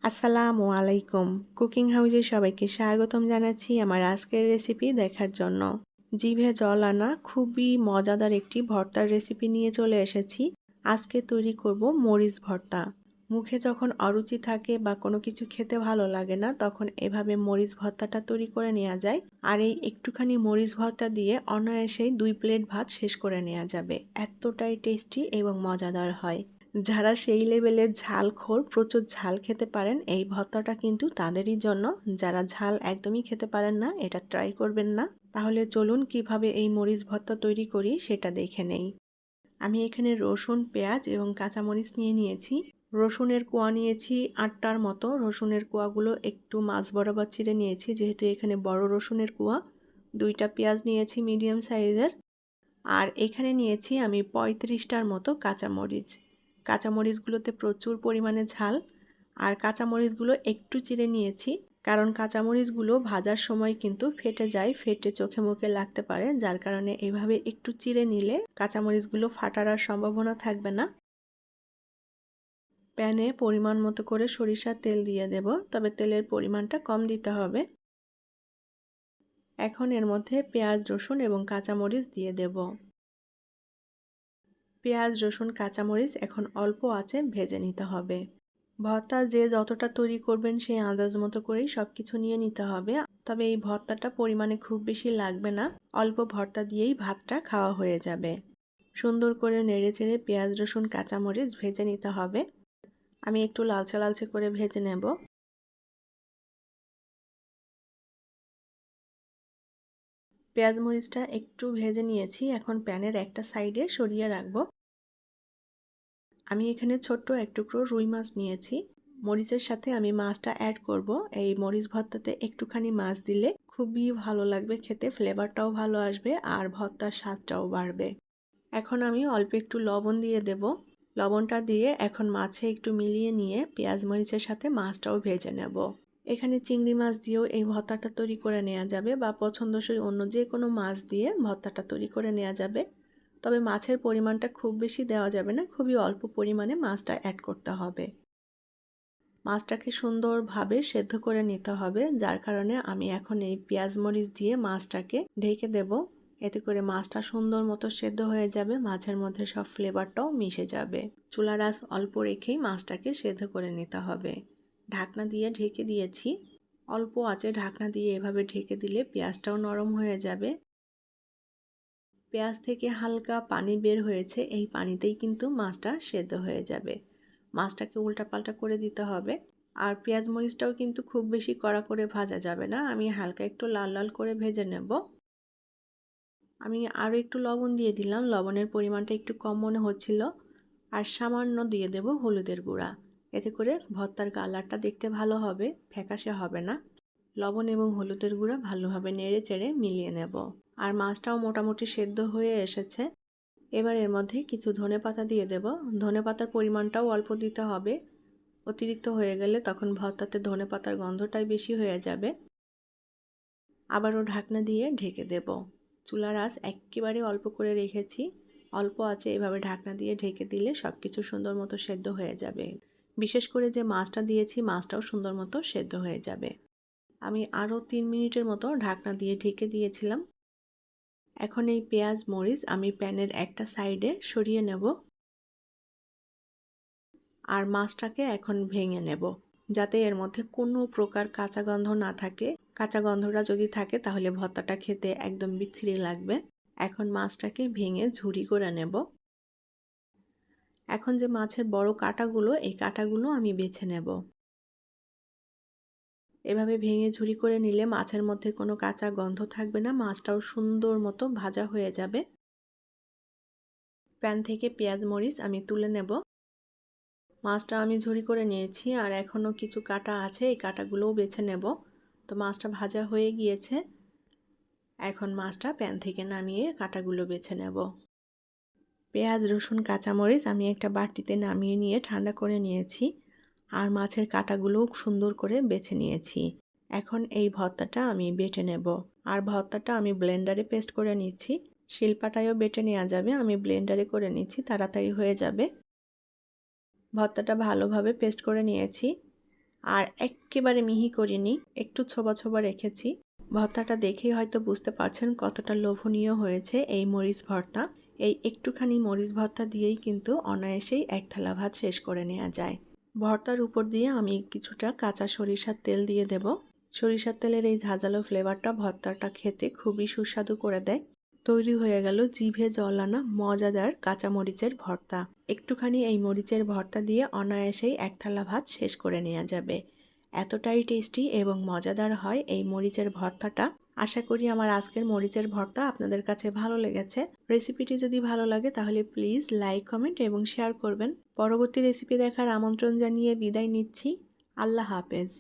আসসালামু আলাইকুম। কুকিং হাউজে সবাইকে স্বাগতম জানাচ্ছি আমার আজকের রেসিপি দেখার জন্য। জিভে জল আনা খুবই মজাদার একটি ভর্তার রেসিপি নিয়ে চলে এসেছি। আজকে তৈরি করব মরিচ ভর্তা। মুখে যখন অরুচি থাকে বা কোনো কিছু খেতে ভালো লাগে না, তখন এভাবে মরিচ ভর্তাটা তৈরি করে নেওয়া যায়। আর এই একটুখানি মরিচ ভর্তা দিয়ে অনায়াসেই 2 প্লেট ভাত শেষ করে নেওয়া যাবে। এতটাই টেস্টি এবং মজাদার হয়। যারা সেই লেভেলের ঝালখোর, প্রচুর ঝাল খেতে পারেন, এই ভর্তাটা কিন্তু তাদেরই জন্য। যারা ঝাল একদমই খেতে পারেন না, এটা ট্রাই করবেন না। তাহলে চলুন কিভাবে এই মরিচ ভর্তা তৈরি করি সেটা দেখে নেই। আমি এখানে রসুন, পেঁয়াজ এবং কাঁচামরিচ নিয়ে নিয়েছি। রসুনের কোয়া নিয়েছি 8টার মতো। রসুনের কোয়াগুলো একটু মাঝ বরাবর চিড়ে নিয়েছি, যেহেতু এখানে বড় রসুনের কোয়া। 2টা পেঁয়াজ নিয়েছি মিডিয়াম সাইজের। আর এখানে নিয়েছি আমি 35টার মতো কাঁচামরিচ। কাঁচামরিচগুলোতে প্রচুর পরিমাণে ঝাল। আর কাঁচামরিচগুলো একটু চিড়ে নিয়েছি, কারণ কাঁচামরিচগুলো ভাজার সময় কিন্তু ফেটে যায়, ফেটে চোখে মুখে লাগতে পারে, যার কারণে এভাবে একটু চিড়ে নিলে কাঁচামরিচগুলো ফাটার আর সম্ভাবনা থাকবে না। প্যানে পরিমাণ মতো করে সরিষার তেল দিয়ে দেব, তবে তেলের পরিমাণটা কম দিতে হবে। এখন এর মধ্যে পেঁয়াজ, রসুন এবং কাঁচামরিচ দিয়ে দেব। পেঁয়াজ, রসুন, কাঁচামরিচ এখন অল্প আঁচে ভেজে নিতে হবে। ভর্তা যে যতটা তৈরি করবেন সেই আন্দাজ মতো করেই সব কিছু নিয়ে নিতে হবে। তবে এই ভর্তাটা পরিমাণে খুব বেশি লাগবে না, অল্প ভর্তা দিয়েই ভাতটা খাওয়া হয়ে যাবে। সুন্দর করে নেড়েচেড়ে পেঁয়াজ, রসুন, কাঁচামরিচ ভেজে নিতে হবে। আমি একটু লালচে লালচে করে ভেজে নেব। পেঁয়াজ মরিচটা একটু ভেজে নিয়েছি, এখন প্যানের একটা সাইডে সরিয়ে রাখবো। আমি এখানে ছোট্ট এক টুকরো রুই মাছ নিয়েছি। মরিচের সাথে আমি মাছটা অ্যাড করব। এই মরিচ ভর্তাতে একটুখানি মাছ দিলে খুবই ভালো লাগবে খেতে, ফ্লেভারটাও ভালো আসবে আর ভর্তার স্বাদটাও বাড়বে। এখন আমি অল্প একটু লবণ দিয়ে দেব। লবণটা দিয়ে এখন মাছে একটু মিলিয়ে নিয়ে পেঁয়াজ মরিচের সাথে মাছটাও ভেজে নেব। এখানে চিংড়ি মাছ দিয়েও এই ভর্তাটা তৈরি করে নেওয়া যাবে, বা পছন্দসই অন্য যে কোনো মাছ দিয়ে ভর্তাটা তৈরি করে নেওয়া যাবে। তবে মাছের পরিমাণটা খুব বেশি দেওয়া যাবে না, খুবই অল্প পরিমাণে মাছটা অ্যাড করতে হবে। মাছটাকে সুন্দরভাবে সেদ্ধ করে নিতে হবে, যার কারণে আমি এখন এই পেঁয়াজ মরিচ দিয়ে মাছটাকে ঢেকে দেব। এতে করে মাছটা সুন্দর মতো সেদ্ধ হয়ে যাবে, মাছের মধ্যে সব ফ্লেভারটাও মিশে যাবে। চুলার আঁচ অল্প রেখেই মাছটাকে সেদ্ধ করে নিতে হবে। ঢাকনা দিয়ে ঢেকে দিয়েছি। অল্প আঁচে ঢাকনা দিয়ে এভাবে ঢেকে দিলে পেঁয়াজটাও নরম হয়ে যাবে। পেঁয়াজ থেকে হালকা পানি বের হয়েছে, এই পানিতেই কিন্তু মাছটা সেদ্ধ হয়ে যাবে। মাছটাকে উল্টাপাল্টা করে দিতে হবে। আর পেঁয়াজ মরিচটাও কিন্তু খুব বেশি কড়া করে ভাজা যাবে না, আমি হালকা একটু লাল লাল করে ভেজে নেব। আমি আরও একটু লবণ দিয়ে দিলাম, লবণের পরিমাণটা একটু কম মনে হচ্ছিল। আর সামান্য দিয়ে দেব হলুদের গুঁড়া। এতে করে ভর্তার কালারটা দেখতে ভালো হবে, ফ্যাকাশে হবে না। লবণ এবং হলুদের গুঁড়া ভালোভাবে নেড়ে চেড়ে মিলিয়ে নেব। আর মাছটাও মোটামুটি সেদ্ধ হয়ে এসেছে। এবার এর মধ্যে কিছু ধনেপাতা দিয়ে দেব। ধনেপাতার পরিমাণটাও অল্প দিতে হবে, অতিরিক্ত হয়ে গেলে তখন ভর্তাতে ধনেপাতার গন্ধটাই বেশি হয়ে যাবে। আবারও ঢাকনা দিয়ে ঢেকে দেব। চুলার আঁচ একেবারে অল্প করে রেখেছি। অল্প আঁচে এভাবে ঢাকনা দিয়ে ঢেকে দিলে সব কিছু সুন্দর মতো সেদ্ধ হয়ে যাবে। বিশেষ করে যে মাছটা দিয়েছি, মাছটাও সুন্দর মতো সেদ্ধ হয়ে যাবে। আমি আরও 3 মিনিটের মতো ঢাকনা দিয়ে ঢেকে দিয়েছিলাম। এখন এই পেঁয়াজ মরিচ আমি প্যানের একটা সাইডে সরিয়ে নেব। আর মাছটাকে এখন ভেঙে নেব, যাতে এর মধ্যে কোনো প্রকার কাঁচা গন্ধ না থাকে। কাঁচা গন্ধটা যদি থাকে তাহলে ভর্তাটা খেতে একদম বিচ্ছিরি লাগবে। এখন মাছটাকে ভেঙে ঝুরি করে নেব। এখন যে মাছের বড় কাঁটাগুলো, এই কাঁটাগুলো আমি বেছে নেব। এভাবে ভেঙে ঝুরি করে নিলে মাছের মধ্যে কোনো কাঁচা গন্ধ থাকবে না, মাছটাও সুন্দর মতো ভাজা হয়ে যাবে। প্যান থেকে পেঁয়াজ মরিচ আমি তুলে নেব। মাছটা আমি ঝুরি করে নিয়েছি, আর এখনও কিছু কাটা আছে, এই কাটাগুলোও বেছে নেব। তো মাছটা ভাজা হয়ে গিয়েছে। এখন মাছটা প্যান থেকে নামিয়ে কাটাগুলো বেছে নেব। পেঁয়াজ, রসুন, কাঁচামরিচ আমি একটা বাটিতে নামিয়ে নিয়ে ঠান্ডা করে নিয়েছি। আর মাছের কাটাগুলোও সুন্দর করে বেছে নিয়েছি। এখন এই ভর্তাটা আমি বেটে নেব। আর ভর্তাটা আমি ব্লেন্ডারে পেস্ট করে নিচ্ছি। শিলপাটায়ও বেটে নেওয়া যাবে, আমি ব্লেন্ডারে করে নিচ্ছি, তাড়াতাড়ি হয়ে যাবে। ভর্তাটা ভালোভাবে পেস্ট করে নিয়েছি। আর একেবারে মিহি করিনি, একটু ছোবা ছোবা রেখেছি। ভর্তাটা দেখেই হয়তো বুঝতে পারছেন কতটা লোভনীয় হয়েছে এই মরিচ ভর্তা। এই একটুখানি মরিচ ভর্তা দিয়েই কিন্তু অনায়াসেই এক থালা ভাত শেষ করে নেওয়া যায়। ভর্তার উপর দিয়ে আমি কিছুটা কাঁচা সরিষার তেল দিয়ে দেব। সরিষার তেলের এই ঝাঁঝালো ফ্লেভারটা ভর্তাটা খেতে খুবই সুস্বাদু করে দেয়। তৈরি হয়ে গেল জিভে জল আনা মজাদার কাঁচা মরিচের ভর্তা। একটুখানি এই মরিচের ভর্তা দিয়ে অনায়াসেই এক থালা ভাত শেষ করে নেওয়া যাবে। এতটাই টেস্টি এবং মজাদার হয় এই মরিচের ভর্তাটা। আশা করি আমার আজকের মরিচের ভর্তা আপনাদের কাছে ভালো লেগেছে। রেসিপিটি যদি ভালো লাগে তাহলে প্লিজ লাইক, কমেন্ট এবং শেয়ার করবেন। পরবর্তী রেসিপি দেখার আমন্ত্রণ জানিয়ে বিদায় নিচ্ছি। আল্লাহ হাফেজ।